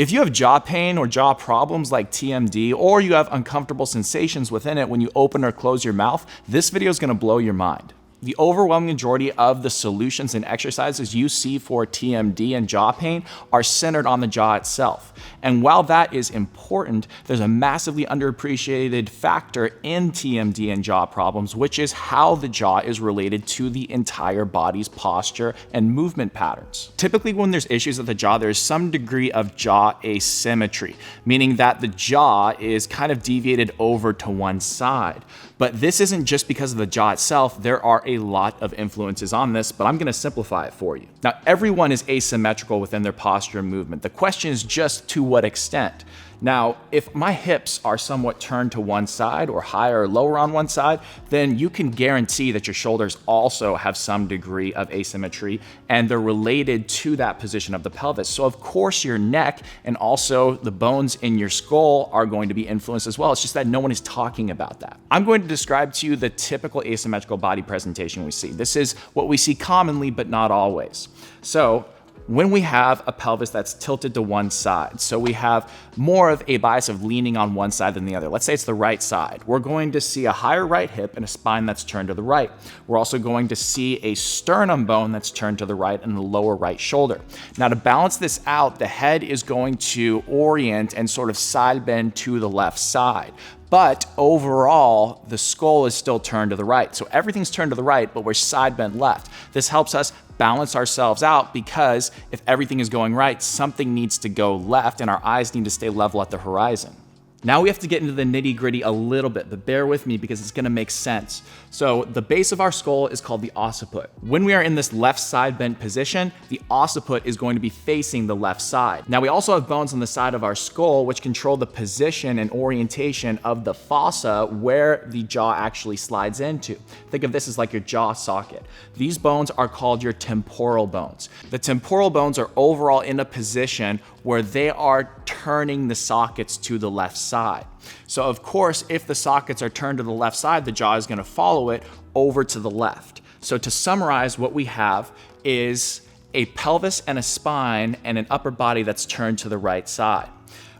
If you have jaw pain or jaw problems like TMD, or you have uncomfortable sensations within it when you open or close your mouth, this video is going to blow your mind. The overwhelming majority of the solutions and exercises you see for TMD and jaw pain are centered on the jaw itself. And while that is important, there's a massively underappreciated factor in TMD and jaw problems, which is how the jaw is related to the entire body's posture and movement patterns. Typically, when there's issues with the jaw, there's some degree of jaw asymmetry, meaning that the jaw is kind of deviated over to one side. But this isn't just because of the jaw itself. There are a lot of influences on this, but I'm going to simplify it for you. Now, everyone is asymmetrical within their posture and movement. The question is just to what extent. Now, if my hips are somewhat turned to one side or higher or lower on one side, then you can guarantee that your shoulders also have some degree of asymmetry, and they're related to that position of the pelvis. So of course your neck and also the bones in your skull are going to be influenced as well. It's just that no one is talking about that. I'm going to describe to you the typical asymmetrical body presentation we see. This is what we see commonly, but not always. So when we have a pelvis that's tilted to one side, so we have more of a bias of leaning on one side than the other. Let's say it's the right side. We're going to see a higher right hip and a spine that's turned to the right. We're also going to see a sternum bone that's turned to the right and the lower right shoulder. Now, to balance this out, the head is going to orient and sort of side bend to the left side. But overall, the skull is still turned to the right. So everything's turned to the right, but we're side bent left. This helps us balance ourselves out, because if everything is going right, something needs to go left and our eyes need to stay level at the horizon. Now we have to get into the nitty-gritty a little bit, but bear with me because it's going to make sense. So the base of our skull is called the occiput. When we are in this left side bent position, the occiput is going to be facing the left side. Now we also have bones on the side of our skull which control the position and orientation of the fossa where the jaw actually slides into. Think of this as like your jaw socket. These bones are called your temporal bones. The temporal bones are overall in a position where they are turning the sockets to the left side. So of course, if the sockets are turned to the left side, the jaw is going to follow it over to the left. So to summarize, what we have is a pelvis and a spine and an upper body that's turned to the right side.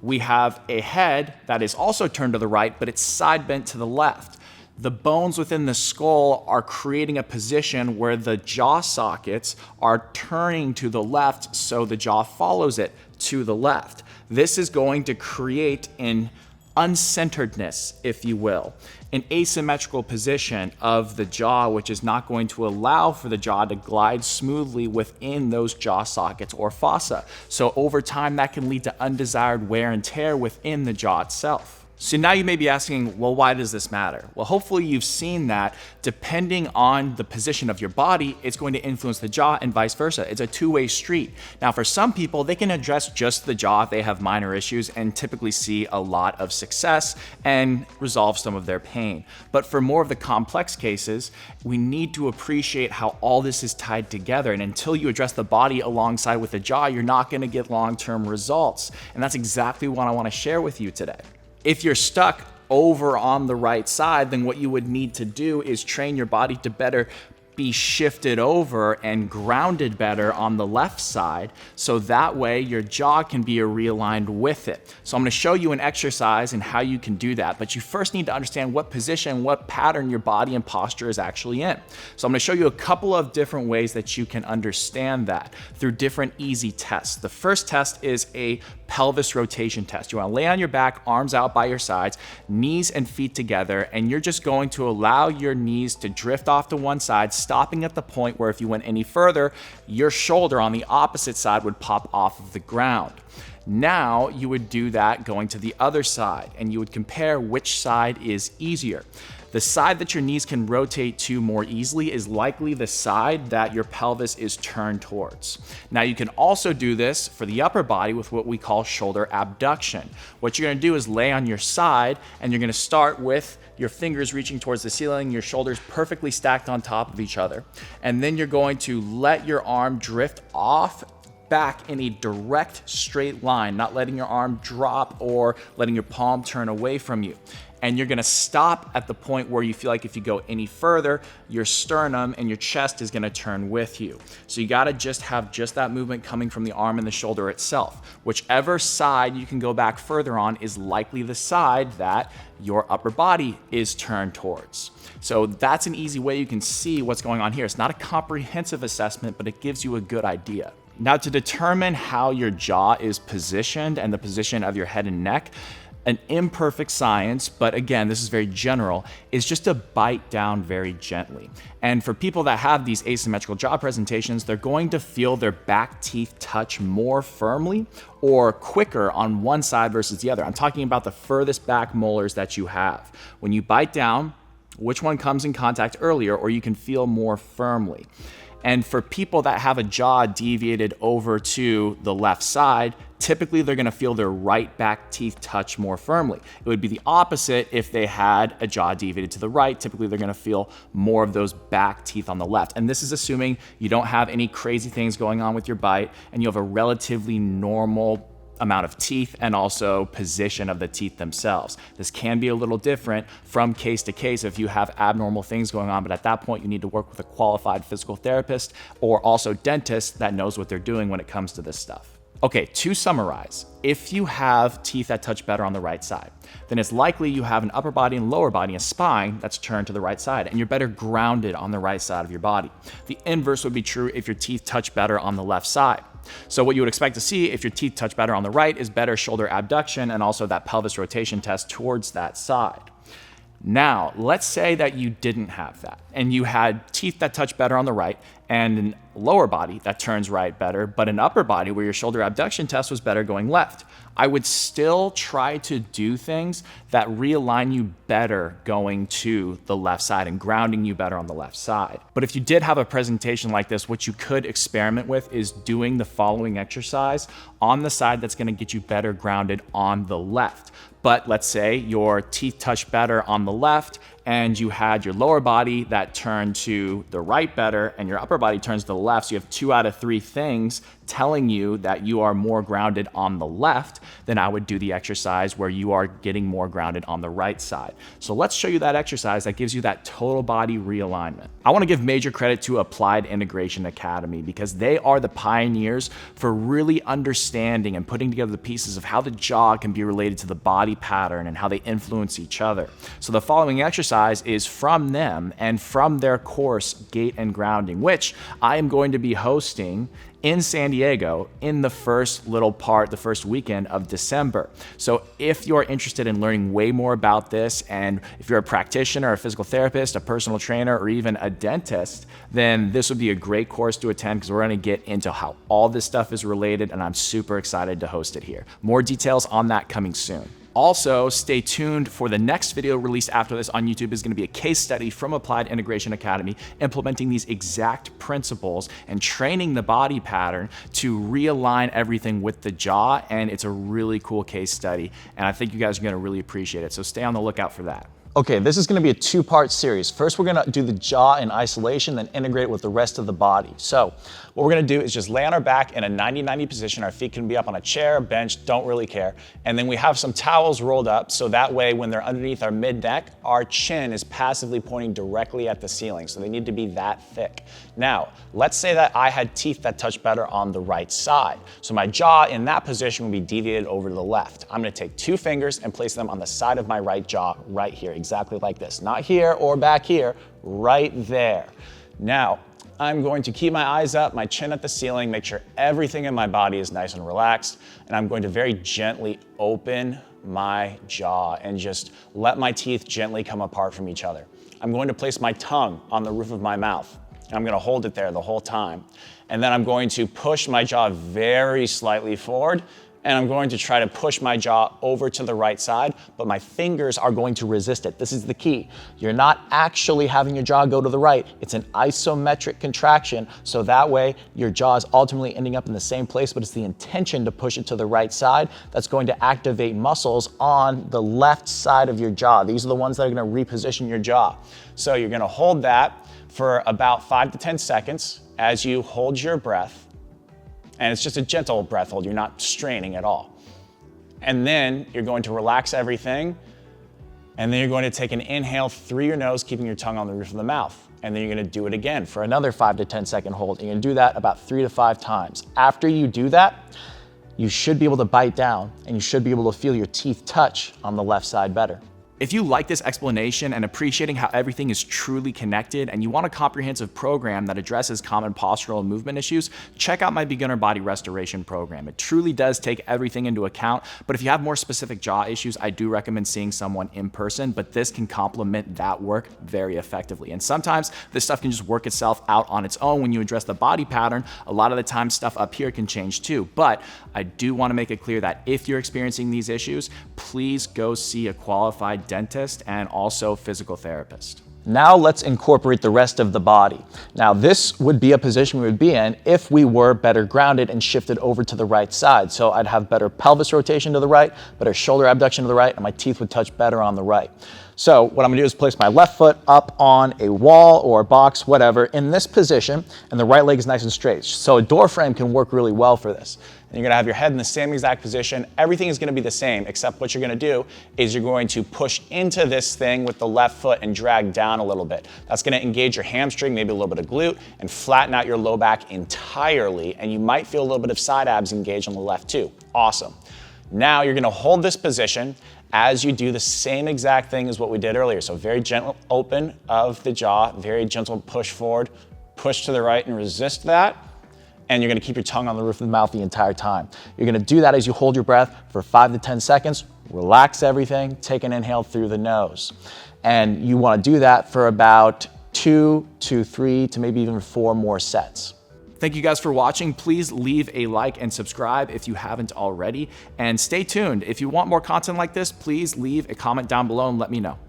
We have a head that is also turned to the right, but it's side bent to the left. The bones within the skull are creating a position where the jaw sockets are turning to the left, so the jaw follows it to the left. This is going to create an uncenteredness, if you will, an asymmetrical position of the jaw, which is not going to allow for the jaw to glide smoothly within those jaw sockets or fossa. So over time, that can lead to undesired wear and tear within the jaw itself. So now you may be asking, well, why does this matter? Well, hopefully you've seen that depending on the position of your body, it's going to influence the jaw and vice versa. It's a two-way street. Now, for some people, they can address just the jaw if they have minor issues and typically see a lot of success and resolve some of their pain. But for more of the complex cases, we need to appreciate how all this is tied together. And until you address the body alongside with the jaw, you're not going to get long-term results. And that's exactly what I want to share with you today. If you're stuck over on the right side, then what you would need to do is train your body to better be shifted over and grounded better on the left side, so that way your jaw can be realigned with it. So I'm going to show you an exercise and how you can do that, but you first need to understand what position, what pattern your body and posture is actually in. So I'm going to show you a couple of different ways that you can understand that through different easy tests. The first test is a pelvis rotation test. You want to lay on your back, arms out by your sides, knees and feet together, and you're just going to allow your knees to drift off to one side, stopping at the point where if you went any further, your shoulder on the opposite side would pop off of the ground. Now you would do that going to the other side, and you would compare which side is easier. The side that your knees can rotate to more easily is likely the side that your pelvis is turned towards. Now you can also do this for the upper body with what we call shoulder abduction. What you're gonna do is lay on your side, and you're gonna start with your fingers reaching towards the ceiling, your shoulders perfectly stacked on top of each other. And then you're going to let your arm drift off back in a direct straight line, not letting your arm drop or letting your palm turn away from you. and you're gonna stop at the point where you feel like if you go any further, your sternum and your chest is gonna turn with you. So you gotta just have just that movement coming from the arm and the shoulder itself. Whichever side you can go back further on is likely the side that your upper body is turned towards. So that's an easy way you can see what's going on here. It's not a comprehensive assessment, but it gives you a good idea. Now, to determine how your jaw is positioned and the position of your head and neck, an imperfect science, but again, this is very general, is just to bite down very gently. And for people that have these asymmetrical jaw presentations, they're going to feel their back teeth touch more firmly or quicker on one side versus the other. I'm talking about the furthest back molars that you have. When you bite down, which one comes in contact earlier, or you can feel more firmly. And for people that have a jaw deviated over to the left side, typically they're gonna feel their right back teeth touch more firmly. It would be the opposite if they had a jaw deviated to the right. Typically they're gonna feel more of those back teeth on the left. And this is assuming you don't have any crazy things going on with your bite and you have a relatively normal amount of teeth and also position of the teeth themselves. This can be a little different from case to case if you have abnormal things going on, but at that point you need to work with a qualified physical therapist or also dentist that knows what they're doing when it comes to this stuff. Okay, to summarize, if you have teeth that touch better on the right side, then it's likely you have an upper body and lower body, a spine that's turned to the right side, and you're better grounded on the right side of your body. The inverse would be true if your teeth touch better on the left side. So what you would expect to see if your teeth touch better on the right is better shoulder abduction and also that pelvis rotation test towards that side. Now, let's say that you didn't have that and you had teeth that touch better on the right and a lower body that turns right better, but an upper body where your shoulder abduction test was better going left. I would still try to do things that realign you better going to the left side and grounding you better on the left side. But if you did have a presentation like this, what you could experiment with is doing the following exercise on the side that's gonna get you better grounded on the left. But let's say your teeth touch better on the left and you had your lower body that turned to the right better and your upper body turns to the left. So you have 2 out of 3 things telling you that you are more grounded on the left, then I would do the exercise where you are getting more grounded on the right side. So let's show you that exercise that gives you that total body realignment. I want to give major credit to Applied Integration Academy because they are the pioneers for really understanding and putting together the pieces of how the jaw can be related to the body pattern and how they influence each other. So the following exercise is from them and from their course, Gait and Grounding, which I am going to be hosting in San Diego in the first weekend of December. So if you're interested in learning way more about this, and if you're a practitioner, a physical therapist, a personal trainer, or even a dentist, then this would be a great course to attend because we're gonna get into how all this stuff is related, and I'm super excited to host it here. More details on that coming soon. Also, stay tuned for the next video released after this on YouTube. Is going to be a case study from Applied Integration Academy, implementing these exact principles and training the body pattern to realign everything with the jaw. And it's a really cool case study. And I think you guys are going to really appreciate it. So stay on the lookout for that. Okay, this is gonna be a 2-part series. First, we're gonna do the jaw in isolation, then integrate it with the rest of the body. So what we're gonna do is just lay on our back in a 90-90 position. Our feet can be up on a chair, bench, don't really care. And then we have some towels rolled up, so that way when they're underneath our mid-neck, our chin is passively pointing directly at the ceiling. So they need to be that thick. Now, let's say that I had teeth that touch better on the right side. So my jaw in that position would be deviated over to the left. I'm gonna take 2 fingers and place them on the side of my right jaw right here, exactly like this. Not here or back here, right there. Now, I'm going to keep my eyes up, my chin at the ceiling, make sure everything in my body is nice and relaxed, and I'm going to very gently open my jaw and just let my teeth gently come apart from each other. I'm going to place my tongue on the roof of my mouth, and I'm gonna hold it there the whole time. And then I'm going to push my jaw very slightly forward, and I'm going to try to push my jaw over to the right side, but my fingers are going to resist it. This is the key. You're not actually having your jaw go to the right. It's an isometric contraction, so that way your jaw is ultimately ending up in the same place, but it's the intention to push it to the right side that's going to activate muscles on the left side of your jaw. These are the ones that are gonna reposition your jaw. So you're gonna hold that for about 5 to 10 seconds as you hold your breath. And it's just a gentle breath hold. You're not straining at all. And then you're going to relax everything. And then you're going to take an inhale through your nose, keeping your tongue on the roof of the mouth. And then you're gonna do it again for another 5 to 10 second hold. You're gonna do that about 3 to 5 times. After you do that, you should be able to bite down and you should be able to feel your teeth touch on the left side better. If you like this explanation and appreciating how everything is truly connected and you want a comprehensive program that addresses common postural and movement issues, check out my beginner body restoration program. It truly does take everything into account, but if you have more specific jaw issues, I do recommend seeing someone in person, but this can complement that work very effectively. And sometimes this stuff can just work itself out on its own when you address the body pattern. A lot of the time stuff up here can change too, but I do want to make it clear that if you're experiencing these issues, please go see a qualified dentist and also physical therapist. Now let's incorporate the rest of the body. Now this would be a position we would be in if we were better grounded and shifted over to the right side. So I'd have better pelvis rotation to the right, better shoulder abduction to the right, and my teeth would touch better on the right. So what I'm gonna do is place my left foot up on a wall or a box, whatever, in this position, and the right leg is nice and straight. So a door frame can work really well for this. And you're gonna have your head in the same exact position. Everything is gonna be the same, except what you're gonna do is you're going to push into this thing with the left foot and drag down a little bit. That's gonna engage your hamstring, maybe a little bit of glute, and flatten out your low back entirely, and you might feel a little bit of side abs engaged on the left too. Awesome. Now you're gonna hold this position as you do the same exact thing as what we did earlier. So very gentle open of the jaw, very gentle push forward, push to the right and resist that. And you're gonna keep your tongue on the roof of the mouth the entire time. You're gonna do that as you hold your breath for 5 to 10 seconds, relax everything, take an inhale through the nose. And you wanna do that for about 2 to 3 to maybe even 4 more sets. Thank you guys for watching. Please leave a like and subscribe if you haven't already. And stay tuned. If you want more content like this, please leave a comment down below and let me know.